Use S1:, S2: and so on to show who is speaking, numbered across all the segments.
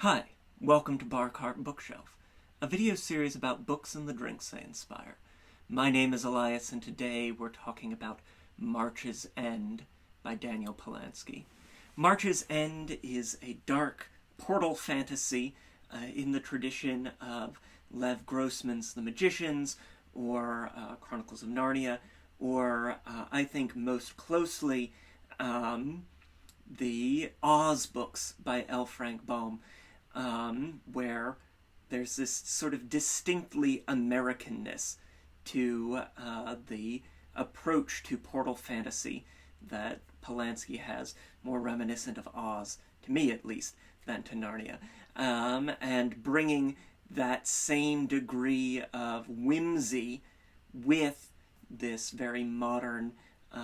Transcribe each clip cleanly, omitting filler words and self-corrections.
S1: Hi, welcome to Bar Cart Bookshelf, a video series about books and the drinks they inspire. My name is Elias, and today we're talking about March's End by Daniel Polansky. March's End is a dark portal fantasy in the tradition of Lev Grossman's The Magicians, or Chronicles of Narnia, or I think most closely the Oz books by L. Frank Baum, where there's this sort of distinctly Americanness to the approach to portal fantasy that Polansky has, more reminiscent of Oz, to me at least, than to Narnia, and bringing that same degree of whimsy with this very modern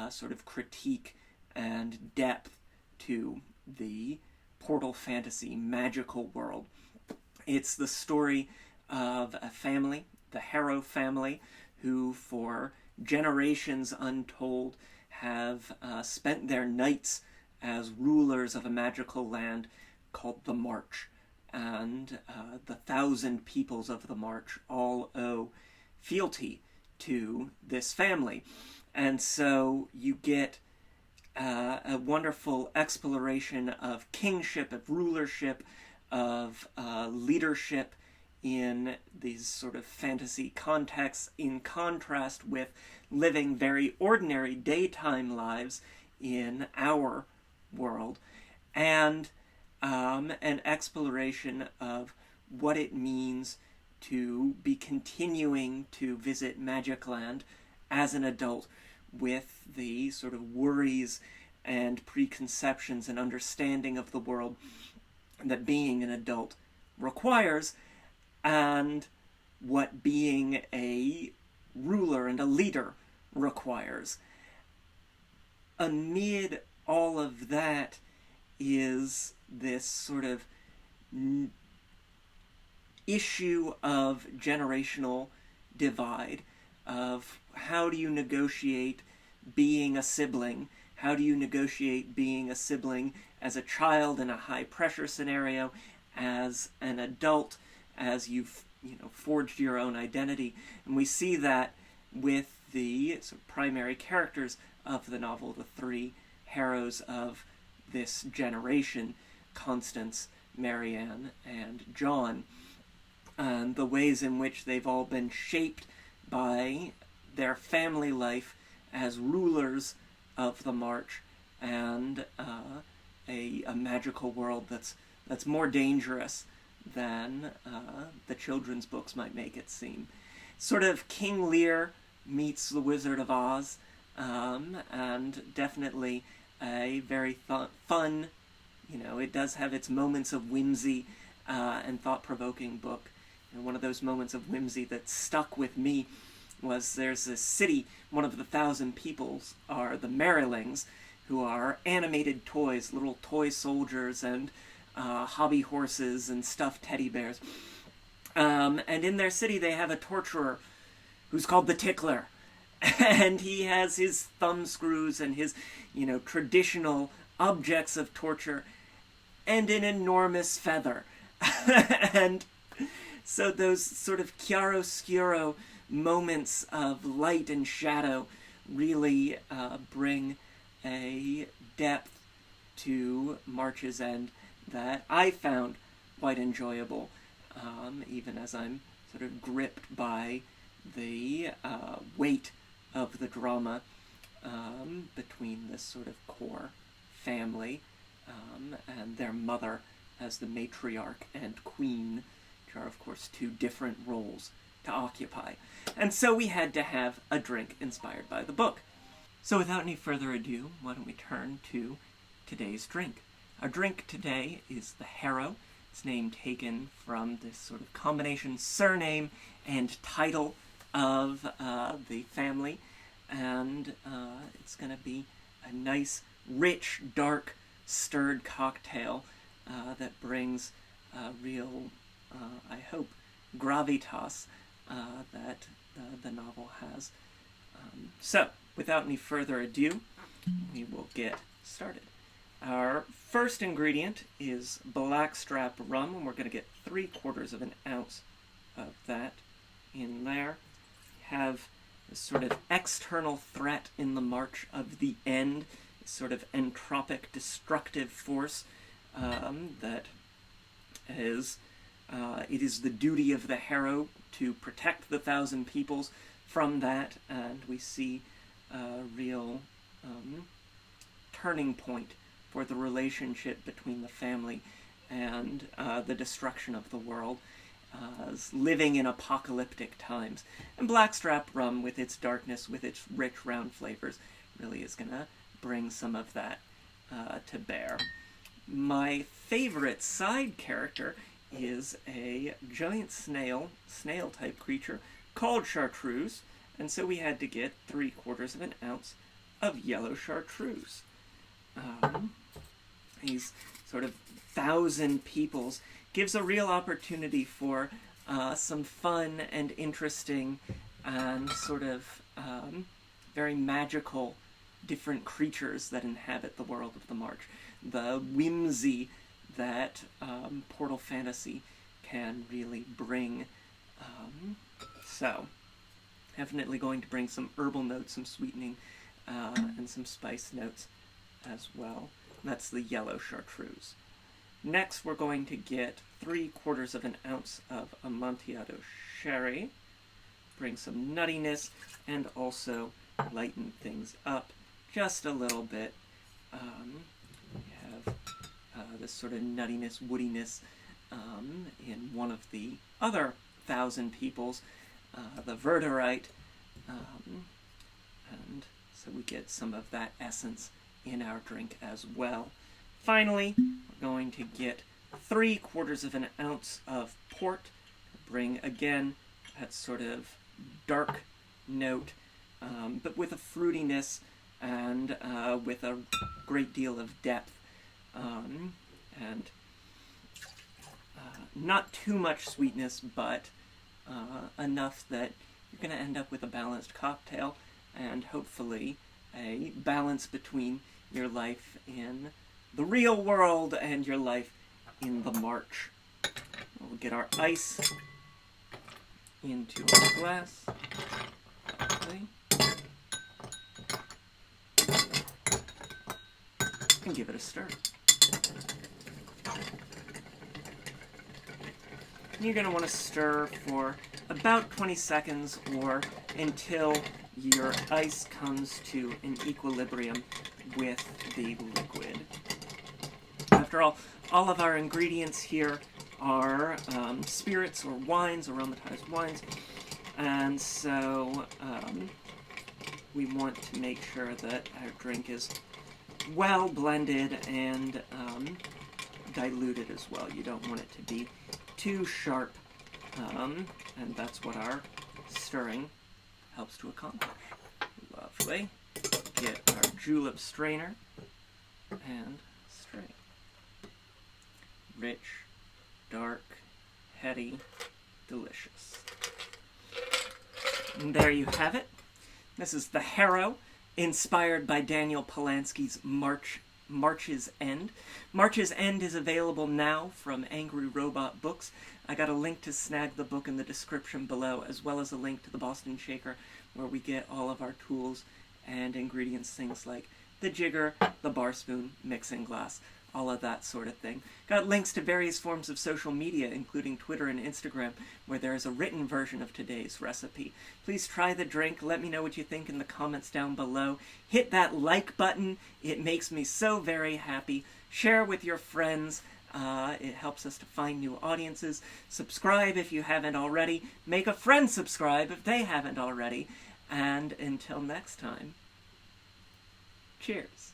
S1: sort of critique and depth to the portal fantasy magical world. It's the story of a family, the Harrow family, who for generations untold have spent their nights as rulers of a magical land called the March. And the 1,000 peoples of the March all owe fealty to this family. And so you get a wonderful exploration of kingship, of rulership, of leadership in these sort of fantasy contexts, in contrast with living very ordinary daytime lives in our world, and an exploration of what it means to be continuing to visit Magic Land as an adult, with the sort of worries and preconceptions and understanding of the world that being an adult requires, and what being a ruler and a leader requires. Amid all of that is this sort of issue of generational divide, of how do you negotiate being a sibling? How do you negotiate being a sibling as a child in a high-pressure scenario, as an adult, as you've forged your own identity? And we see that with the sort of primary characters of the novel, the three Harrows of this generation, Constance, Marianne, and John, and the ways in which they've all been shaped by their family life as rulers of the March, and a magical world that's more dangerous than the children's books might make it seem. Sort of King Lear meets the Wizard of Oz, and definitely a very fun, it does have its moments of whimsy and thought-provoking book. One of those moments of whimsy that stuck with me was there's this city, one of the 1,000 peoples are the Merrylings, who are animated toys, little toy soldiers and hobby horses and stuffed teddy bears. And in their city they have a torturer who's called the Tickler. And he has his thumb screws and his, traditional objects of torture and an enormous feather. And so those sort of chiaroscuro moments of light and shadow really bring a depth to March's End that I found quite enjoyable, even as I'm sort of gripped by the weight of the drama between this sort of core family and their mother as the matriarch and queen, which are, of course, two different roles to occupy. And so we had to have a drink inspired by the book. So without any further ado, why don't we turn to today's drink. Our drink today is the Harrow. It's name taken from this sort of combination surname and title of the family. And it's going to be a nice, rich, dark, stirred cocktail that brings real, I hope, gravitas that the novel has. So, without any further ado, we will get started. Our first ingredient is blackstrap rum, and we're going to get 3/4 of an ounce of that in there. Have this sort of external threat in the march of the end, this sort of entropic, destructive force that is, it is the duty of the Harrow to protect the 1,000 peoples from that, and we see a real turning point for the relationship between the family and the destruction of the world, living in apocalyptic times. And blackstrap rum, with its darkness, with its rich, round flavors, really is going to bring some of that to bear. My favorite side character is a giant snail-type creature called chartreuse, and so we had to get 3/4 of an ounce of yellow chartreuse. These sort of 1,000 peoples gives a real opportunity for some fun and interesting and sort of very magical different creatures that inhabit the world of the March. The whimsy that Portal Fantasy can really bring. So, definitely going to bring some herbal notes, some sweetening, and some spice notes as well. That's the yellow chartreuse. Next, we're going to get 3/4 of an ounce of Amontillado sherry. Bring some nuttiness and also lighten things up just a little bit. We have this sort of nuttiness, woodiness in one of the other 1,000 peoples, the verderite, and so we get some of that essence in our drink as well. Finally, we're going to get 3/4 of an ounce of port. Bring, again, that sort of dark note, but with a fruitiness and with a great deal of depth. And not too much sweetness, but enough that you're going to end up with a balanced cocktail, and hopefully a balance between your life in the real world and your life in the March. We'll get our ice into our glass. And give it a stir. You're going to want to stir for about 20 seconds or until your ice comes to an equilibrium with the liquid. After all of our ingredients here are spirits or wines, aromatized wines, and so we want to make sure that our drink is well blended and diluted as well. You don't want it to be too sharp, and that's what our stirring helps to accomplish. Lovely. Get our julep strainer and strain. Rich, dark, heady, delicious. And there you have it. This is the Harrow, inspired by Daniel Polansky's March's End. March's End is available now from Angry Robot Books. I got a link to snag the book in the description below, as well as a link to the Boston Shaker, where we get all of our tools and ingredients, things like the jigger, the bar spoon, mixing glass, all of that sort of thing. Got links to various forms of social media, including Twitter and Instagram, where there is a written version of today's recipe. Please try the drink. Let me know what you think in the comments down below. Hit that like button. It makes me so very happy. Share with your friends. It helps us to find new audiences. Subscribe if you haven't already. Make a friend subscribe if they haven't already. And until next time, cheers.